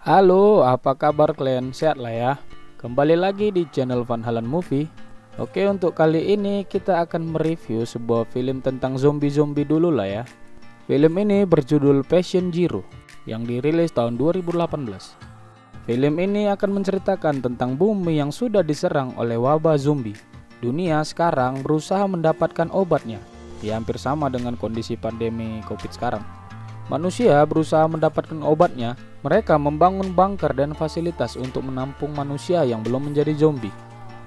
Halo, apa kabar kalian? Sehat lah ya? Kembali lagi di channel Van Halen Movie. Oke, untuk kali ini kita akan mereview sebuah film tentang zombie-zombie dulu lah ya. Film ini berjudul Patient Zero yang dirilis tahun 2018. Film ini akan menceritakan tentang bumi yang sudah diserang oleh wabah zombie. Dunia sekarang berusaha mendapatkan obatnya. Ya, hampir sama dengan kondisi pandemi COVID sekarang. Manusia berusaha mendapatkan obatnya. Mereka membangun bunker dan fasilitas untuk menampung manusia yang belum menjadi zombie.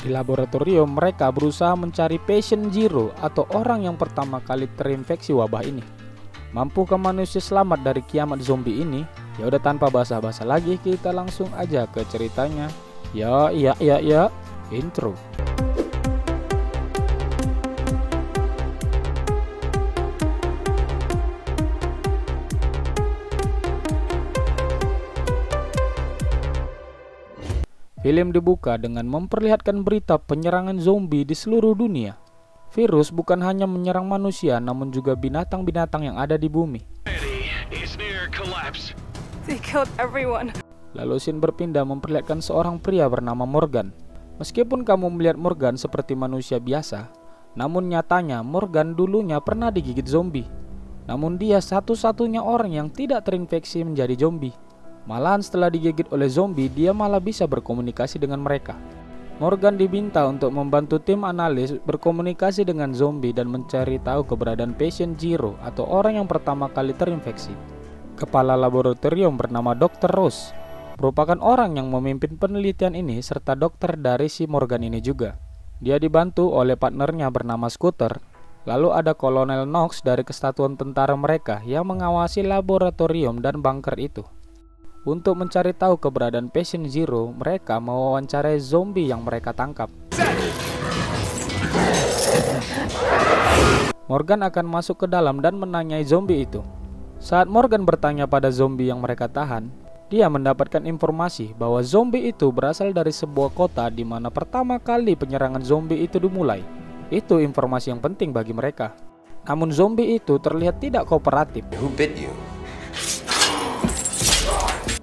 Di laboratorium, mereka berusaha mencari patient zero atau orang yang pertama kali terinfeksi wabah ini. Mampukah manusia selamat dari kiamat zombie ini? Ya udah, tanpa basa-basa lagi, kita langsung aja ke ceritanya. Ya, intro. Film dibuka dengan memperlihatkan berita penyerangan zombie di seluruh dunia. Virus bukan hanya menyerang manusia, namun juga binatang-binatang yang ada di bumi. Lalu scene berpindah memperlihatkan seorang pria bernama Morgan. Meskipun kamu melihat Morgan seperti manusia biasa, namun nyatanya Morgan dulunya pernah digigit zombie. Namun dia satu-satunya orang yang tidak terinfeksi menjadi zombie. Malahan setelah digigit oleh zombie, dia malah bisa berkomunikasi dengan mereka. Morgan diminta untuk membantu tim analis berkomunikasi dengan zombie dan mencari tahu keberadaan patient zero atau orang yang pertama kali terinfeksi. Kepala laboratorium bernama Dr. Rose merupakan orang yang memimpin penelitian ini serta dokter dari si Morgan ini juga. Dia dibantu oleh partnernya bernama Scooter. Lalu ada Kolonel Knox dari kesatuan tentara mereka yang mengawasi laboratorium dan bunker itu. Untuk mencari tahu keberadaan patient zero, mereka mewawancarai zombie yang mereka tangkap. Morgan akan masuk ke dalam dan menanyai zombie itu. Saat Morgan bertanya pada zombie yang mereka tahan, dia mendapatkan informasi bahwa zombie itu berasal dari sebuah kota di mana pertama kali penyerangan zombie itu dimulai. Itu informasi yang penting bagi mereka. Namun zombie itu terlihat tidak kooperatif. Who bit you?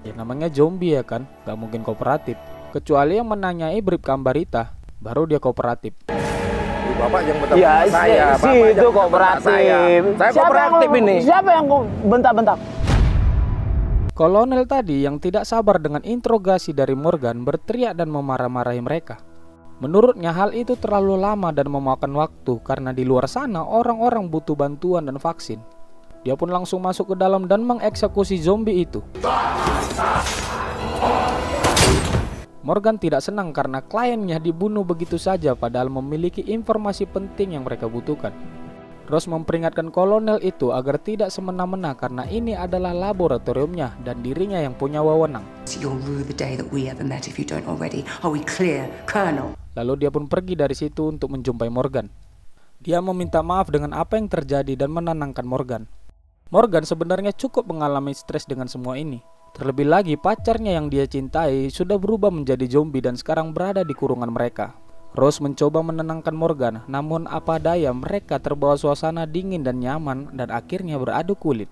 Ya namanya zombie ya kan, gak mungkin kooperatif. Kecuali yang menanyai Bribka Ambarita, baru dia kooperatif. Bapak yang bentak ya, saya, si itu kooperatif. Saya kooperatif ini. Siapa yang bentak-bentak? Kolonel tadi yang tidak sabar dengan interogasi dari Morgan berteriak dan memarah-marahi mereka. Menurutnya hal itu terlalu lama dan memakan waktu karena di luar sana orang-orang butuh bantuan dan vaksin. Dia pun langsung masuk ke dalam dan mengeksekusi zombie itu. Morgan tidak senang karena kliennya dibunuh begitu saja padahal memiliki informasi penting yang mereka butuhkan. Rose memperingatkan kolonel itu agar tidak semena-mena karena ini adalah laboratoriumnya dan dirinya yang punya wewenang. Lalu dia pun pergi dari situ untuk menjumpai Morgan. Dia meminta maaf dengan apa yang terjadi dan menenangkan Morgan. Morgan sebenarnya cukup mengalami stres dengan semua ini. Terlebih lagi pacarnya yang dia cintai sudah berubah menjadi zombie dan sekarang berada di kurungan mereka. Rose mencoba menenangkan Morgan, namun apa daya mereka terbawa suasana dingin dan nyaman dan akhirnya beradu kulit.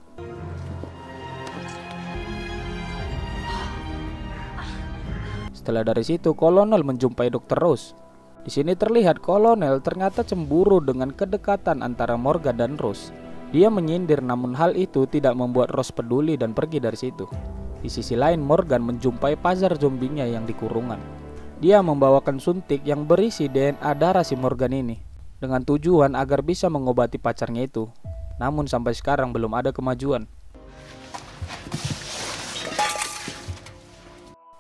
Setelah dari situ, Kolonel menjumpai Dr. Rose. Di sini terlihat Kolonel ternyata cemburu dengan kedekatan antara Morgan dan Rose. Dia menyindir, namun hal itu tidak membuat Rose peduli dan pergi dari situ. Di sisi lain, Morgan menjumpai pacar zombinya yang di kurungan. Dia membawakan suntik yang berisi DNA darah si Morgan ini dengan tujuan agar bisa mengobati pacarnya itu. Namun sampai sekarang belum ada kemajuan.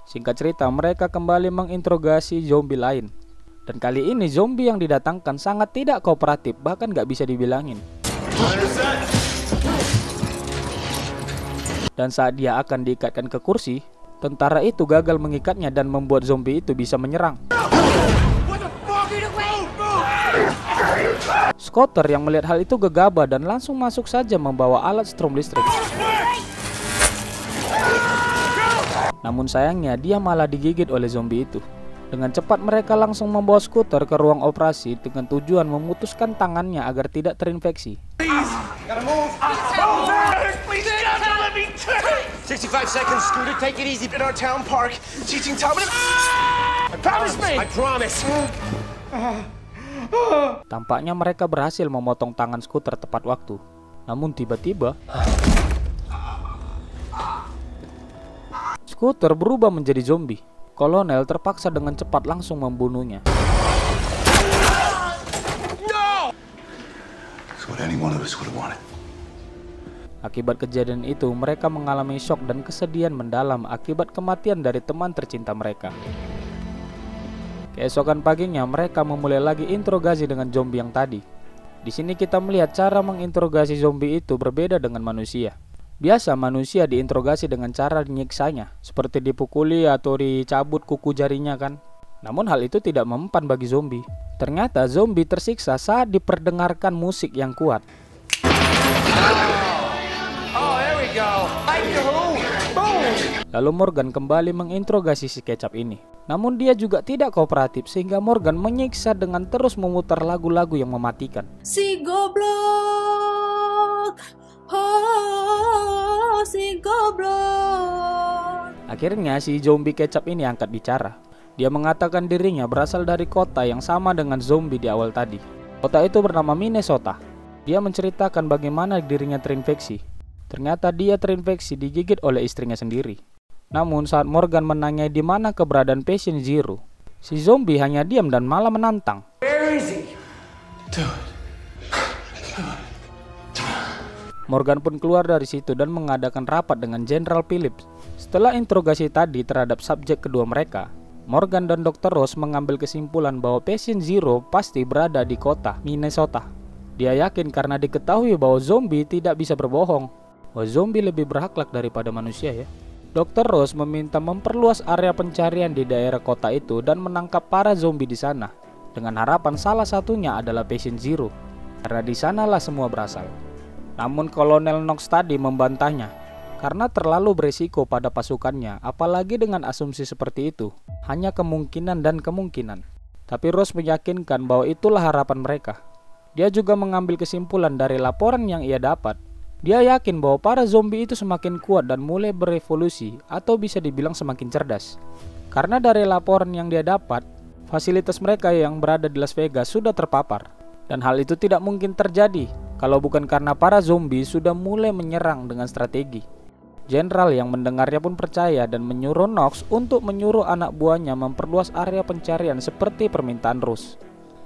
Singkat cerita, mereka kembali menginterogasi zombie lain. Dan kali ini zombie yang didatangkan sangat tidak kooperatif, bahkan gak bisa dibilangin. Dan saat dia akan diikatkan ke kursi, tentara itu gagal mengikatnya dan membuat zombie itu bisa menyerang. Scooter yang melihat hal itu gegabah dan langsung masuk saja membawa alat strom listrik. Namun sayangnya dia malah digigit oleh zombie itu. Dengan cepat mereka langsung membawa Scooter ke ruang operasi dengan tujuan memutuskan tangannya agar tidak terinfeksi. 65 seconds, Scooter. Take it easy in our town park. Teaching Tom. Promise me. I promise. Tampaknya mereka berhasil memotong tangan Scooter tepat waktu. Namun tiba-tiba Scooter berubah menjadi zombie. Kolonel terpaksa dengan cepat langsung membunuhnya. No! It's what any one of us would have wanted. Akibat kejadian itu, mereka mengalami shock dan kesedihan mendalam akibat kematian dari teman tercinta mereka. Keesokan paginya, mereka memulai lagi interogasi dengan zombie yang tadi. Di sini kita melihat cara menginterogasi zombie itu berbeda dengan manusia. Biasa manusia diinterogasi dengan cara menyiksanya, seperti dipukuli atau dicabut kuku jarinya kan. Namun hal itu tidak mempan bagi zombie. Ternyata zombie tersiksa saat diperdengarkan musik yang kuat. Lalu Morgan kembali menginterogasi si kecap ini. Namun dia juga tidak kooperatif sehingga Morgan menyiksa dengan terus memutar lagu-lagu yang mematikan. Si goblok, oh si goblok. Akhirnya si zombie kecap ini angkat bicara. Dia mengatakan dirinya berasal dari kota yang sama dengan zombie di awal tadi. Kota itu bernama Minnesota. Dia menceritakan bagaimana dirinya terinfeksi. Ternyata dia terinfeksi digigit oleh istrinya sendiri. Namun saat Morgan menanyai di mana keberadaan Patient Zero, si zombie hanya diam dan malah menantang. Morgan pun keluar dari situ dan mengadakan rapat dengan Jenderal Phillips. Setelah interogasi tadi terhadap subjek kedua mereka, Morgan dan Dr. Ross mengambil kesimpulan bahwa Patient Zero pasti berada di kota Minnesota. Dia yakin karena diketahui bahwa zombie tidak bisa berbohong. Bahwa zombie lebih berakhlak daripada manusia ya. Dr. Ross meminta memperluas area pencarian di daerah kota itu dan menangkap para zombie di sana. Dengan harapan salah satunya adalah Patient Zero. Karena di sanalah semua berasal. Namun Kolonel Knox tadi membantahnya. Karena terlalu berisiko pada pasukannya, apalagi dengan asumsi seperti itu. Hanya kemungkinan dan kemungkinan. Tapi Ross meyakinkan bahwa itulah harapan mereka. Dia juga mengambil kesimpulan dari laporan yang ia dapat. Dia yakin bahwa para zombie itu semakin kuat dan mulai berevolusi atau bisa dibilang semakin cerdas. Karena dari laporan yang dia dapat, fasilitas mereka yang berada di Las Vegas sudah terpapar. Dan hal itu tidak mungkin terjadi kalau bukan karena para zombie sudah mulai menyerang dengan strategi. Jenderal yang mendengarnya pun percaya dan menyuruh Knox untuk menyuruh anak buahnya memperluas area pencarian seperti permintaan Ross.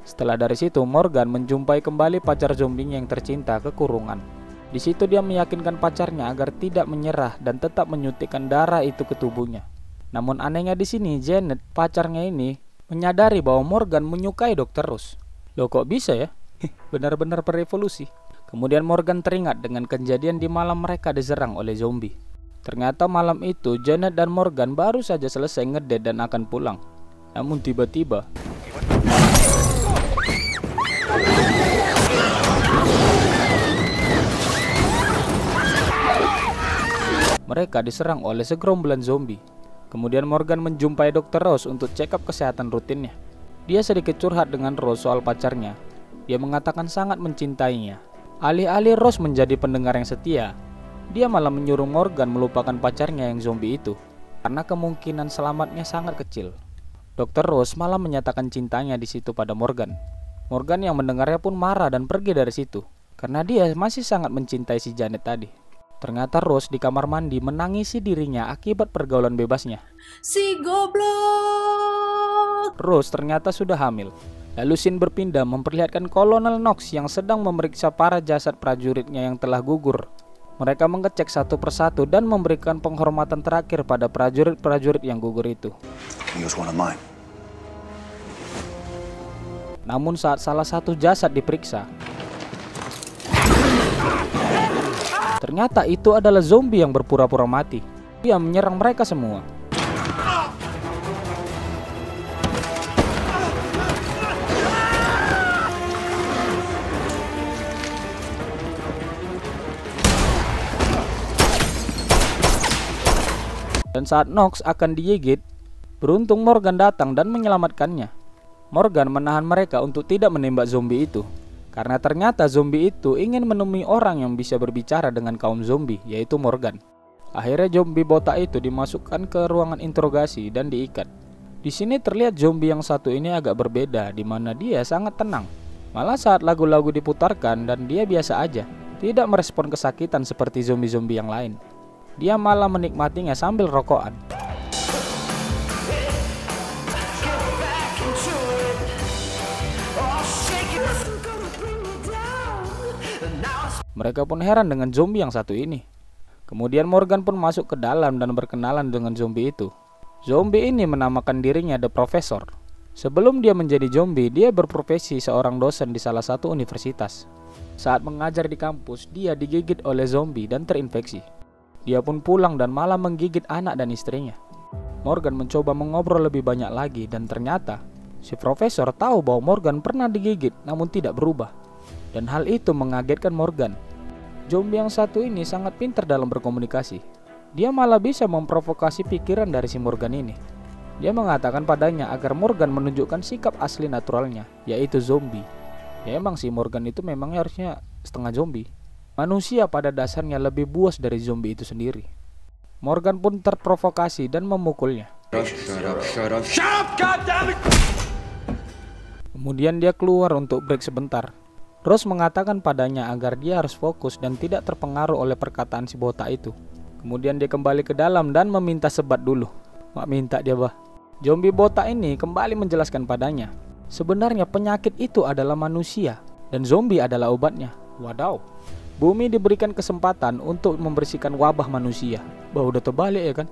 Setelah dari situ, Morgan menjumpai kembali pacar zombinya yang tercinta ke kurungan. Di situ dia meyakinkan pacarnya agar tidak menyerah dan tetap menyuntikkan darah itu ke tubuhnya. Namun anehnya di sini, Janet, pacarnya ini, menyadari bahwa Morgan menyukai Dr. Ross. Loh kok bisa ya? Benar-benar berevolusi. Kemudian Morgan teringat dengan kejadian di malam mereka diserang oleh zombie. Ternyata malam itu Janet dan Morgan baru saja selesai ngedate dan akan pulang. Namun tiba-tiba mereka diserang oleh segerombolan zombie. Kemudian Morgan menjumpai Dr. Ross untuk check up kesehatan rutinnya. Dia sedikit curhat dengan Ross soal pacarnya. Dia mengatakan sangat mencintainya. Alih-alih Ross menjadi pendengar yang setia, dia malah menyuruh Morgan melupakan pacarnya yang zombie itu, karena kemungkinan selamatnya sangat kecil. Dr. Ross malah menyatakan cintanya di situ pada Morgan. Morgan yang mendengarnya pun marah dan pergi dari situ, karena dia masih sangat mencintai si Janet tadi. Ternyata Ross di kamar mandi menangisi dirinya akibat pergaulan bebasnya. Si goblok. Ross ternyata sudah hamil. Lalu scene berpindah memperlihatkan Kolonel Knox yang sedang memeriksa para jasad prajuritnya yang telah gugur. Mereka mengecek satu persatu dan memberikan penghormatan terakhir pada prajurit-prajurit yang gugur itu. He was one of mine. Namun saat salah satu jasad diperiksa, ternyata itu adalah zombie yang berpura-pura mati. Dia menyerang mereka semua. Dan saat Knox akan digigit, beruntung Morgan datang dan menyelamatkannya. Morgan menahan mereka untuk tidak menembak zombie itu, karena ternyata zombie itu ingin menemui orang yang bisa berbicara dengan kaum zombie, yaitu Morgan. Akhirnya zombie botak itu dimasukkan ke ruangan interogasi dan diikat. Di sini terlihat zombie yang satu ini agak berbeda, di mana dia sangat tenang. Malah saat lagu-lagu diputarkan dan dia biasa aja, tidak merespon kesakitan seperti zombie-zombie yang lain. Dia malah menikmatinya sambil rokokan. Mereka pun heran dengan zombie yang satu ini. Kemudian Morgan pun masuk ke dalam dan berkenalan dengan zombie itu. Zombie ini menamakan dirinya The Professor. Sebelum dia menjadi zombie, dia berprofesi seorang dosen di salah satu universitas. Saat mengajar di kampus, dia digigit oleh zombie dan terinfeksi. Dia pun pulang dan malah menggigit anak dan istrinya. Morgan mencoba mengobrol lebih banyak lagi dan ternyata si profesor tahu bahwa Morgan pernah digigit namun tidak berubah. Dan hal itu mengagetkan Morgan. Zombie yang satu ini sangat pintar dalam berkomunikasi. Dia malah bisa memprovokasi pikiran dari si Morgan ini. Dia mengatakan padanya agar Morgan menunjukkan sikap asli naturalnya, yaitu zombie. Ya emang si Morgan itu memang harusnya setengah zombie. Manusia pada dasarnya lebih buas dari zombie itu sendiri. Morgan pun terprovokasi dan memukulnya. Kemudian dia keluar untuk break sebentar. Rose mengatakan padanya agar dia harus fokus dan tidak terpengaruh oleh perkataan si botak itu. Kemudian dia kembali ke dalam dan meminta sebat dulu. Mak minta dia bah. Zombie botak ini kembali menjelaskan padanya, sebenarnya penyakit itu adalah manusia dan zombie adalah obatnya. Wadaw. Bumi diberikan kesempatan untuk membersihkan wabah manusia. Bah udah terbalik ya kan?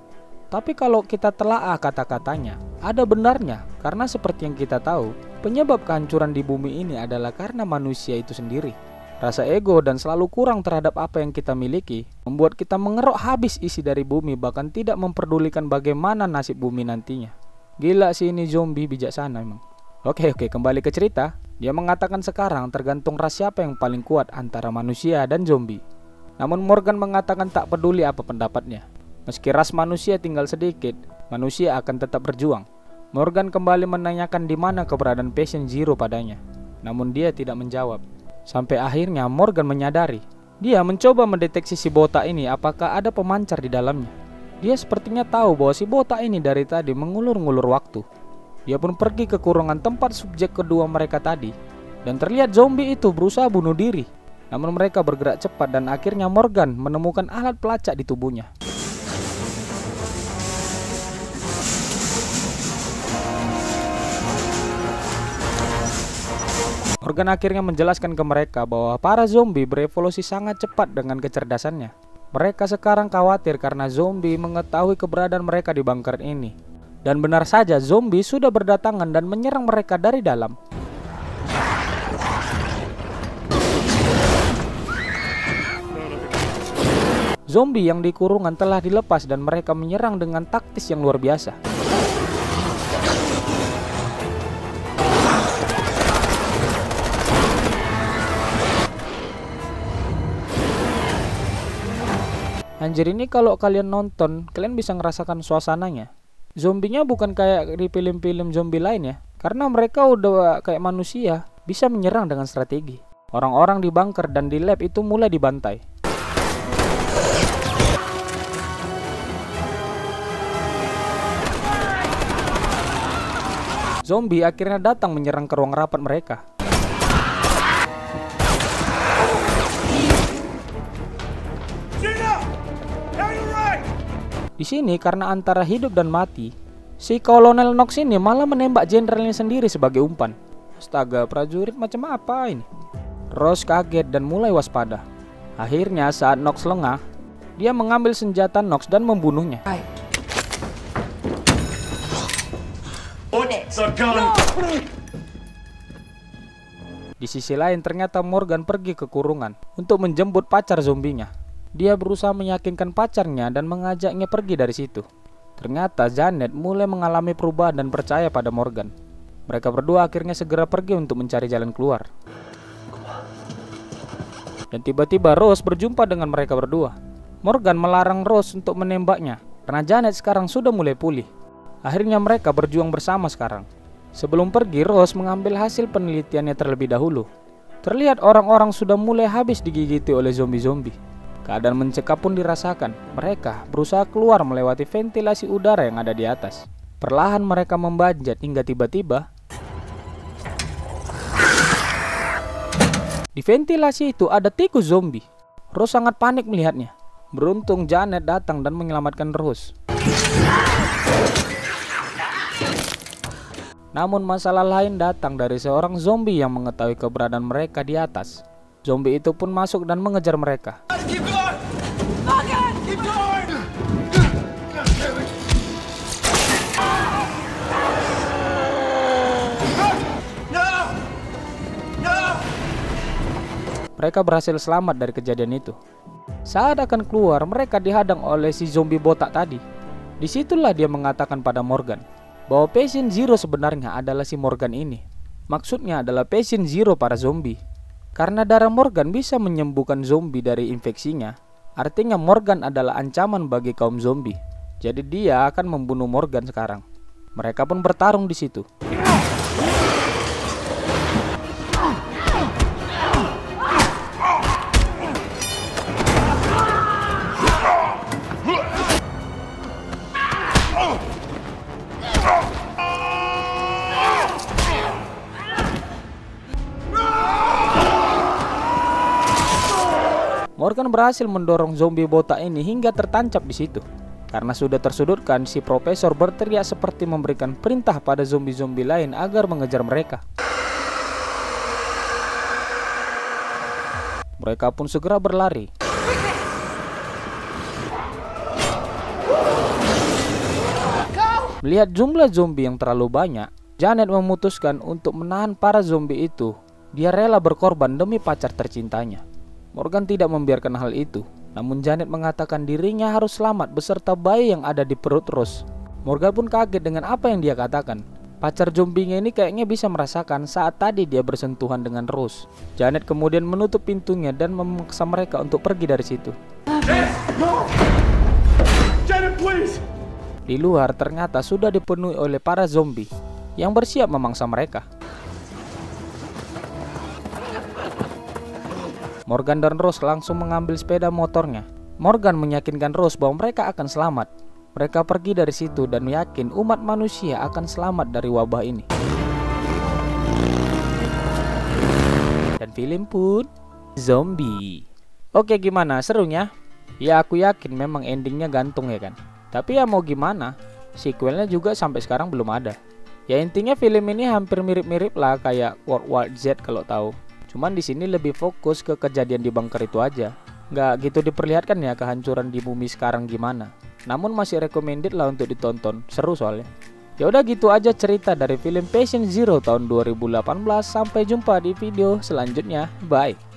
Tapi kalau kita telaah kata-katanya, ada benarnya, karena seperti yang kita tahu, penyebab kehancuran di bumi ini adalah karena manusia itu sendiri. Rasa ego dan selalu kurang terhadap apa yang kita miliki membuat kita mengeruk habis isi dari bumi, bahkan tidak memperdulikan bagaimana nasib bumi nantinya. Gila sih ini zombie bijaksana emang. Oke, kembali ke cerita. Dia mengatakan sekarang tergantung ras siapa yang paling kuat antara manusia dan zombie. Namun Morgan mengatakan tak peduli apa pendapatnya. Meski ras manusia tinggal sedikit, manusia akan tetap berjuang. Morgan kembali menanyakan di mana keberadaan Patient Zero padanya. Namun dia tidak menjawab. Sampai akhirnya Morgan menyadari. Dia mencoba mendeteksi si botak ini apakah ada pemancar di dalamnya. Dia sepertinya tahu bahwa si botak ini dari tadi mengulur-ngulur waktu. Dia pun pergi ke kurungan tempat subjek kedua mereka tadi. Dan terlihat zombie itu berusaha bunuh diri. Namun mereka bergerak cepat dan akhirnya Morgan menemukan alat pelacak di tubuhnya. Morgan akhirnya menjelaskan ke mereka bahwa para zombie berevolusi sangat cepat dengan kecerdasannya. Mereka sekarang khawatir karena zombie mengetahui keberadaan mereka di bunker ini. Dan benar saja zombie sudah berdatangan dan menyerang mereka dari dalam. Zombie yang di kurungan telah dilepas dan mereka menyerang dengan taktis yang luar biasa. Anjir, ini kalau kalian nonton, kalian bisa ngerasakan suasananya. Zombinya bukan kayak di film-film zombie lain ya, karena mereka udah kayak manusia, bisa menyerang dengan strategi. Orang-orang di bunker dan di lab itu mulai dibantai. Zombie akhirnya datang menyerang ke ruang rapat mereka. Di sini karena antara hidup dan mati, si Kolonel Knox ini malah menembak jenderalnya sendiri sebagai umpan. Astaga, prajurit macam apa ini? Rose kaget dan mulai waspada. Akhirnya saat Knox lengah, dia mengambil senjata Knox dan membunuhnya. Di sisi lain ternyata Morgan pergi ke kurungan untuk menjemput pacar zombinya. Dia berusaha meyakinkan pacarnya dan mengajaknya pergi dari situ. Ternyata Janet mulai mengalami perubahan dan percaya pada Morgan. Mereka berdua akhirnya segera pergi untuk mencari jalan keluar. Dan tiba-tiba Rose berjumpa dengan mereka berdua. Morgan melarang Rose untuk menembaknya karena Janet sekarang sudah mulai pulih. Akhirnya mereka berjuang bersama sekarang. Sebelum pergi, Rose mengambil hasil penelitiannya terlebih dahulu. Terlihat orang-orang sudah mulai habis digigiti oleh zombie-zombie. Keadaan mencekam pun dirasakan. Mereka berusaha keluar melewati ventilasi udara yang ada di atas. Perlahan mereka membanjat hingga tiba-tiba di ventilasi itu ada tikus zombie. Rose sangat panik melihatnya. Beruntung Janet datang dan menyelamatkan Rose. Namun masalah lain datang dari seorang zombie yang mengetahui keberadaan mereka di atas. Zombie itu pun masuk dan mengejar mereka. Keep going! Okay, keep going! No! No! Mereka berhasil selamat dari kejadian itu. Saat akan keluar, mereka dihadang oleh si zombie botak tadi. Disitulah dia mengatakan pada Morgan bahwa Patient Zero sebenarnya adalah si Morgan ini. Maksudnya adalah Patient Zero para zombie. Karena darah Morgan bisa menyembuhkan zombie dari infeksinya, artinya Morgan adalah ancaman bagi kaum zombie. Jadi dia akan membunuh Morgan sekarang. Mereka pun bertarung di situ. Morgan berhasil mendorong zombie botak ini hingga tertancap di situ. Karena sudah tersudutkan, si profesor berteriak seperti memberikan perintah pada zombie-zombie lain agar mengejar mereka. Mereka pun segera berlari. Melihat jumlah zombie yang terlalu banyak, Janet memutuskan untuk menahan para zombie itu. Dia rela berkorban demi pacar tercintanya. Morgan tidak membiarkan hal itu, namun Janet mengatakan dirinya harus selamat beserta bayi yang ada di perut Rose. Morgan pun kaget dengan apa yang dia katakan. Pacar zombinya ini kayaknya bisa merasakan saat tadi dia bersentuhan dengan Rose. Janet kemudian menutup pintunya dan memaksa mereka untuk pergi dari situ. Janet, please! Di luar ternyata sudah dipenuhi oleh para zombie yang bersiap memangsa mereka. Morgan dan Rose langsung mengambil sepeda motornya. Morgan meyakinkan Rose bahwa mereka akan selamat. Mereka pergi dari situ dan yakin umat manusia akan selamat dari wabah ini. Dan film pun zombie. Oke, gimana serunya? Ya aku yakin memang endingnya gantung ya kan. Tapi ya mau gimana, sequelnya juga sampai sekarang belum ada. Ya intinya film ini hampir mirip-mirip lah kayak World War Z kalau tahu. Cuman di sini lebih fokus ke kejadian di bunker itu aja. Nggak gitu diperlihatkan ya kehancuran di bumi sekarang gimana. Namun masih recommended lah untuk ditonton, seru soalnya. Ya udah gitu aja cerita dari film Patient Zero tahun 2018. Sampai jumpa di video selanjutnya. Bye.